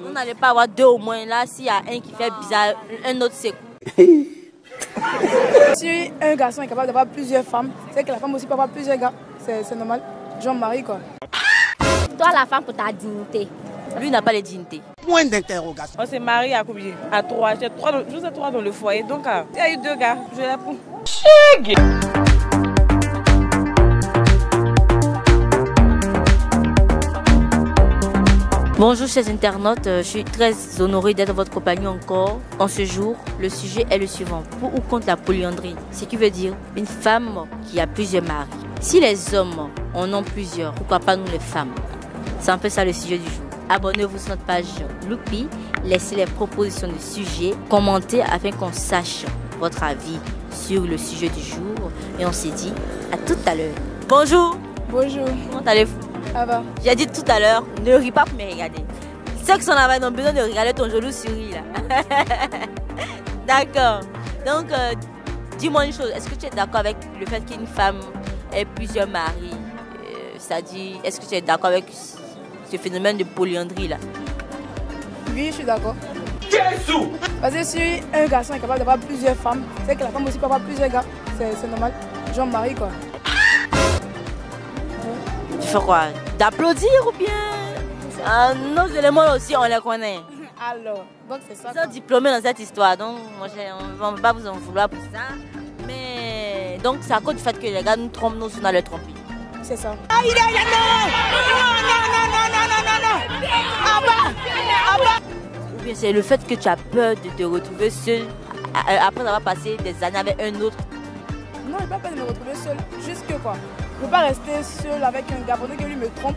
On n'allait pas avoir deux au moins. Là, s'il y a un qui fait bizarre, un autre c'est. Si un garçon est capable d'avoir plusieurs femmes, c'est que la femme aussi peut avoir plusieurs gars. C'est normal. Jean-Marie, quoi. Toi, la femme, pour ta dignité. Lui n'a pas les dignités. Point d'interrogation. On s'est marié à combien? À 3. J'ai 3 dans le foyer. Donc, il y a eu 2 gars. Je l'ai pour. Bonjour chers internautes, je suis très honorée d'être votre compagnie encore. En ce jour, le sujet est le suivant. Pour ou contre la polyandrie? Ce qui veut dire une femme qui a plusieurs maris. Si les hommes en ont plusieurs, pourquoi pas nous les femmes? C'est un peu ça le sujet du jour. Abonnez-vous sur notre page Loupi, laissez les propositions de sujets, commentez afin qu'on sache votre avis sur le sujet du jour. Et on se dit à tout à l'heure. Bonjour. Bonjour. Comment allez-vous? Ça va. J'ai dit tout à l'heure, ne ris pas pour me regarder. Ceux qui sont là-bas ont besoin de regarder ton joli sourire là. D'accord. Donc, dis-moi une chose. Est-ce que tu es d'accord avec le fait qu'une femme ait plusieurs maris? C'est-à-dire, est-ce que tu es d'accord avec ce phénomène de polyandrie là? Oui, je suis d'accord. Parce que si un garçon est capable d'avoir plusieurs femmes, c'est que la femme aussi peut avoir plusieurs gars. C'est normal. Jean-Marie, quoi. Tu fais quoi? D'applaudir ou bien nos éléments aussi, on les connaît. Alors, donc c'est ça. Ils sont diplômés dans cette histoire, donc on ne va pas vous en vouloir pour ça. Mais donc c'est à cause du fait que les gars nous trompent, nous aussi on a les trompés. C'est ça. Ou bien c'est le fait que tu as peur de te retrouver seul après avoir passé des années avec un autre. Non, je n'ai pas peur de me retrouver seule. Juste que quoi, je ne peux pas rester seule avec un gars pendant que lui me trompe.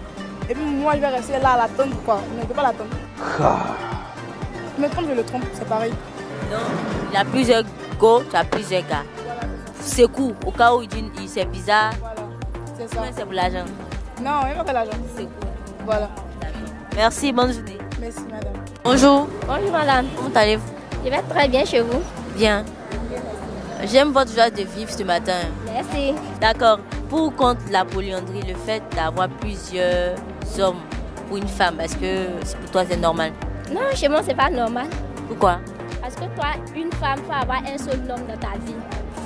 Et puis moi, je vais rester là à l'attendre quoi. Je ne peux pas l'attendre. Je me trompe, je le trompe, c'est pareil. Donc, il y a plusieurs go, tu as plusieurs gars. Voilà, c'est cool. Au cas où il dit c'est bizarre. voilà, c'est ça. C'est pour l'argent. Non, il n'y a pas que l'argent. C'est cool. Voilà. Merci, bonne journée. Merci madame. Bonjour. Bonjour, madame. Comment allez-vous? Je vais très bien chez vous. Bien. J'aime votre joie de vivre ce matin. Merci. D'accord. Pour ou contre la polyandrie, le fait d'avoir plusieurs hommes pour une femme, est-ce que pour toi c'est normal? Non, chez moi, c'est pas normal. Pourquoi? Parce que toi, une femme, il faut avoir un seul homme dans ta vie.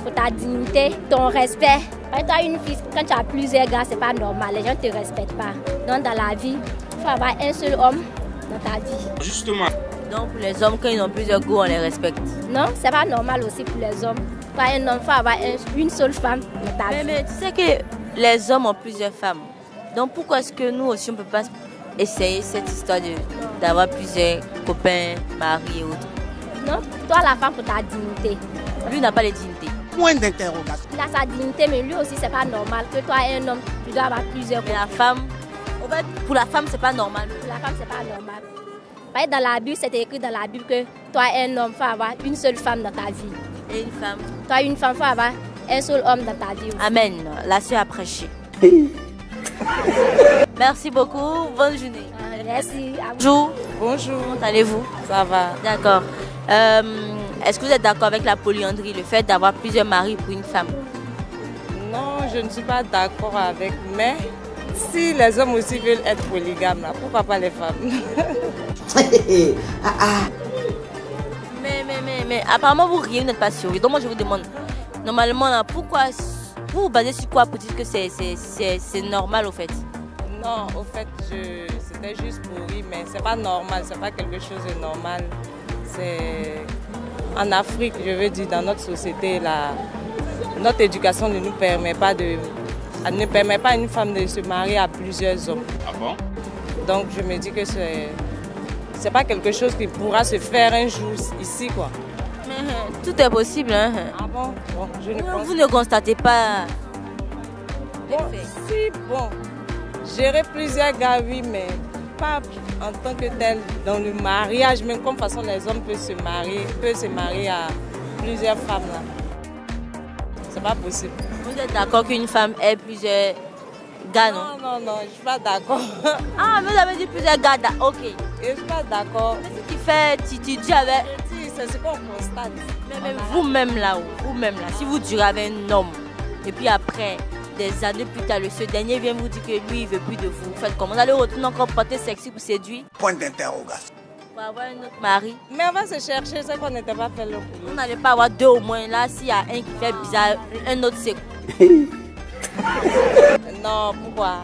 Pour ta dignité, ton respect. Quand tu as une fille, quand tu as plusieurs gars, c'est pas normal. Les gens ne te respectent pas. Donc, dans la vie, il faut avoir un seul homme dans ta vie. Justement. Donc pour les hommes, quand ils ont plusieurs goûts, on les respecte. Non, c'est pas normal aussi pour les hommes. Pour un homme, il faut avoir une seule femme dans ta vie. Mais tu sais que les hommes ont plusieurs femmes. Donc pourquoi est-ce que nous aussi on ne peut pas essayer cette histoire d'avoir plusieurs copains, maris et autres? Non, toi la femme pour ta dignité. Lui n'a pas les dignités. Point d'interrogation. Il a sa dignité, mais lui aussi c'est pas normal. Que toi un homme, tu dois avoir plusieurs Mais copains. la femme, en fait, pour la femme c'est pas normal. Pour la femme c'est pas normal. Dans la Bible, c'est écrit dans la Bible que toi, un homme, il faut avoir une seule femme dans ta vie. Et une femme? Toi, une femme, il faut avoir un seul homme dans ta vie aussi. Amen. La sœur a prêché. Merci beaucoup. Bonne journée. Merci. Bonjour. Bonjour. Comment allez-vous? Ça va. D'accord. Est-ce que vous êtes d'accord avec la polyandrie, le fait d'avoir plusieurs maris pour une femme? Non, je ne suis pas d'accord avec. Mais si les hommes aussi veulent être polygames, là, pourquoi pas les femmes? Mais apparemment vous riez, vous n'êtes pas sûr. Donc moi je vous demande, normalement là, pourquoi vous vous basez sur quoi pour dire que c'est normal au fait? Non, au fait, c'était juste pour rire, mais c'est pas normal, c'est pas quelque chose de normal. C'est en Afrique, je veux dire, dans notre société, notre éducation ne nous permet pas elle ne permet pas à une femme de se marier à plusieurs hommes. Ah bon? Donc je me dis que c'est pas quelque chose qui pourra se faire un jour ici, quoi. Tout est possible, hein? Ah bon? Bon, je ne pense Vous ne constatez pas les bon, faits. si, bon, gérer plusieurs gars, oui, mais pas en tant que tel. Dans le mariage, même comme façon les hommes peuvent se marier à plusieurs femmes, là. C'est pas possible. Vous êtes d'accord qu'une femme ait plusieurs gars, non? Non, je suis pas d'accord. Ah, vous avez dit plusieurs gars, ok. Je suis pas d'accord. Mais ce qui fait, tu dis avec... C'est ce qu'on constate. Mais vous-même là, si vous durez avec un homme, et puis après, des années plus tard, ce dernier vient vous dire que lui, il veut plus de vous. Vous faites comment? Vous allez retourner encore porter sexy pour séduire? Point d'interrogation. Pour avoir un autre mari. Mais on va se chercher, c'est qu'on n'était pas fait l'un pour l'autre. On n'allait pas avoir deux au moins. Là, s'il y a un qui fait bizarre, un autre c'est... Non, pourquoi?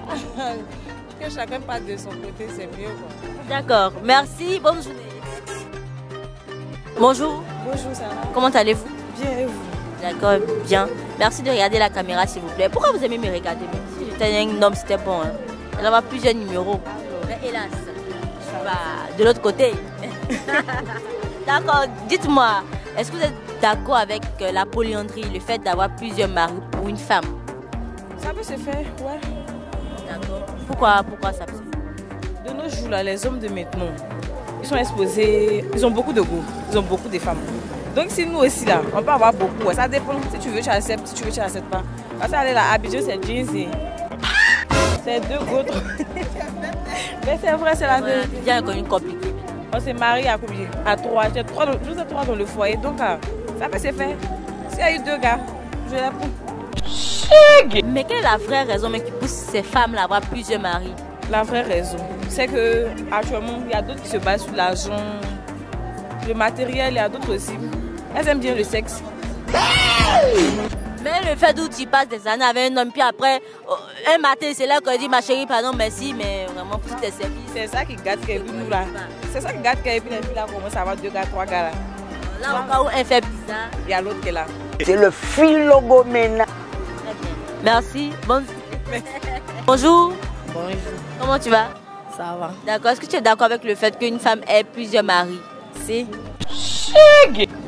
Que chacun parte de son côté, c'est mieux quoi. D'accord, merci, bonne journée. Bonjour. Bonjour, ça va? Comment allez-vous? Bien, et vous? D'accord, bien. Merci de regarder la caméra s'il vous plaît. Pourquoi vous aimez me regarder? Si j'étais un homme, c'était bon. Hein. Elle va plusieurs numéros. Mais hélas, je suis pas de l'autre côté. D'accord, dites-moi, est-ce que vous êtes d'accord avec la polyandrie, le fait d'avoir plusieurs maris pour une femme? Ça peut se faire, ouais. D'accord. Pourquoi ça peut se faire? De nos jours, là, les hommes de maintenant, ils sont exposés, ils ont beaucoup de goût, ils ont beaucoup de femmes. Donc si nous aussi, là, on peut avoir beaucoup, ouais. Ça dépend. Si tu veux, tu acceptes, si tu veux, tu n'acceptes pas. Parce qu'aller là, habitué, c'est jeans, c'est deux gouttes. Mais c'est vrai, c'est la vérité. Il y a encore une compliquée. On s'est marié à combien? À 3. J'ai 3 dans le foyer, donc ça peut se faire. S'il y a eu 2 gars, je les prends. Mais quelle est la vraie raison qui pousse ces femmes à avoir plusieurs maris? La vraie raison, c'est que actuellement, il y a d'autres qui se basent sur l'argent, le matériel, il y a d'autres aussi. Elles aiment bien le sexe. Mais le fait d'où tu passes des années avec un homme, puis après, un matin, c'est là qu'on dit ma chérie, pardon, merci, mais vraiment, pour tes services. C'est ça qui gâte qu'elle nous là. C'est ça qui gâte qu'elle, puis là, commence à avoir 2 gars, 3 gars là. Là, au cas où un fait bizarre. Il y a l'autre qui est là. C'est le philogomène. Merci. Bonjour. Bonjour. Comment tu vas? Ça va. D'accord. Est-ce que tu es d'accord avec le fait qu'une femme ait plusieurs maris? Si.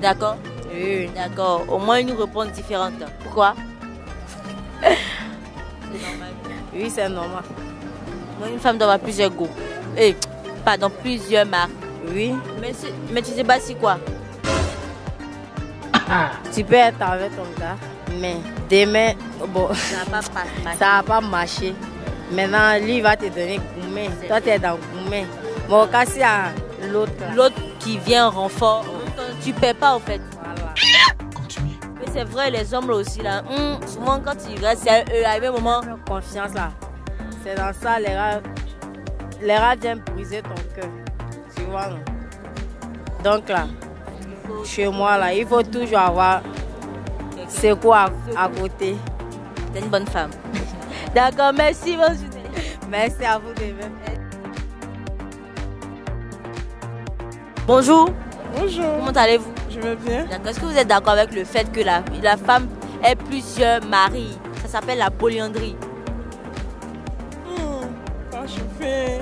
D'accord. Oui. D'accord. Au moins une réponse différente. Pourquoi? C'est normal. Oui, c'est normal. Moi, une femme doit avoir plusieurs goûts. Pardon, plusieurs maris. Oui. Mais tu sais pas si quoi? Tu peux être avec ton gars, mais demain, bon, Ça va pas passer. ça va pas marcher. Maintenant, lui va te donner gourmet. Toi, tu es dans gourmet. Bon, quand il y a l'autre, là, L'autre qui vient en renfort, tu ne paies pas au fait. voilà. Mais c'est vrai, les hommes là aussi, là, souvent quand ils restent, c'est eux, à un moment. Confiance là. C'est dans ça, les rats viennent briser ton cœur. Tu vois, non? Donc là, chez moi, là, il faut toujours avoir c'est quoi à côté. T'es une bonne femme. D'accord, merci, bonne journée. Merci à vous de même. Bonjour, Bonjour. comment allez-vous? Je vais bien. D'accord, est-ce que vous êtes d'accord avec le fait que la femme ait plusieurs maris? Ça s'appelle la polyandrie. Quand je fais.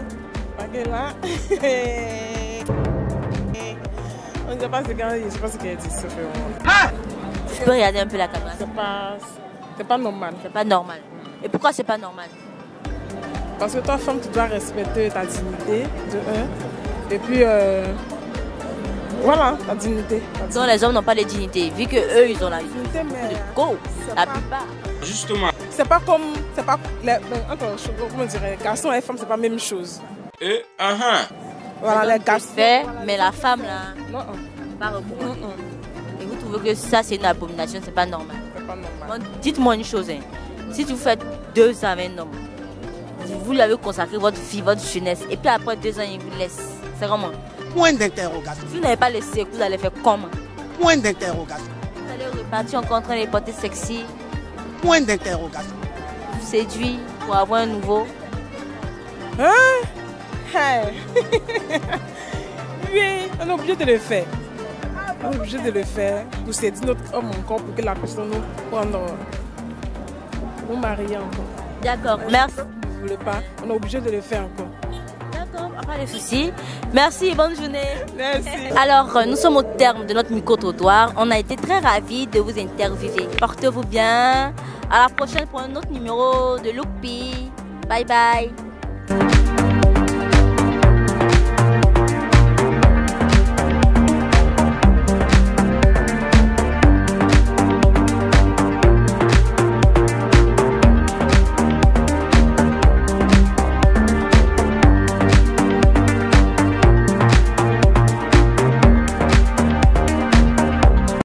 Là. On ne sait pas ce qu'elle dit, je sais pas ce qu'elle dit. Tu peux regarder un peu la caméra. C'est pas normal. C'est pas normal. Et pourquoi c'est pas normal? Parce que toi, femme, tu dois respecter ta dignité, de un. Et puis, voilà, ta dignité. Donc les hommes n'ont pas de dignité, vu que eux ils ont la Dignité, mais go, c'est la pas- plupart. Justement. c'est pas comme. C'est pas. Comment dirais garçons et femmes, c'est pas la même chose. Et Voilà, les garçons. Fait, mais la femme là, Non, pas recommandée. Et vous trouvez que ça c'est une abomination, c'est pas normal. c'est pas normal. Bon, dites-moi une chose, hein. Si vous faites 2 ans avec un homme, vous lui avez consacré votre vie, votre jeunesse, et puis après 2 ans il vous laisse. C'est comment? Point d'interrogation. Si vous n'avez pas laissé, vous allez faire comment? Point d'interrogation. Vous allez repartir encore en train de porter sexy, Point d'interrogation. vous séduire pour avoir un nouveau. Hey. Oui, on est obligé de le faire. On est obligé de le faire pour séduire notre homme encore, pour que la personne nous prenne, nous marier encore. D'accord, merci. Vous ne voulez pas, on est obligé de le faire encore. D'accord, pas de soucis. Merci, bonne journée. Merci. Alors, nous sommes au terme de notre micro-trottoir. On a été très ravis de vous interviewer. Portez-vous bien. À la prochaine pour un autre numéro de Lookpi. Bye bye.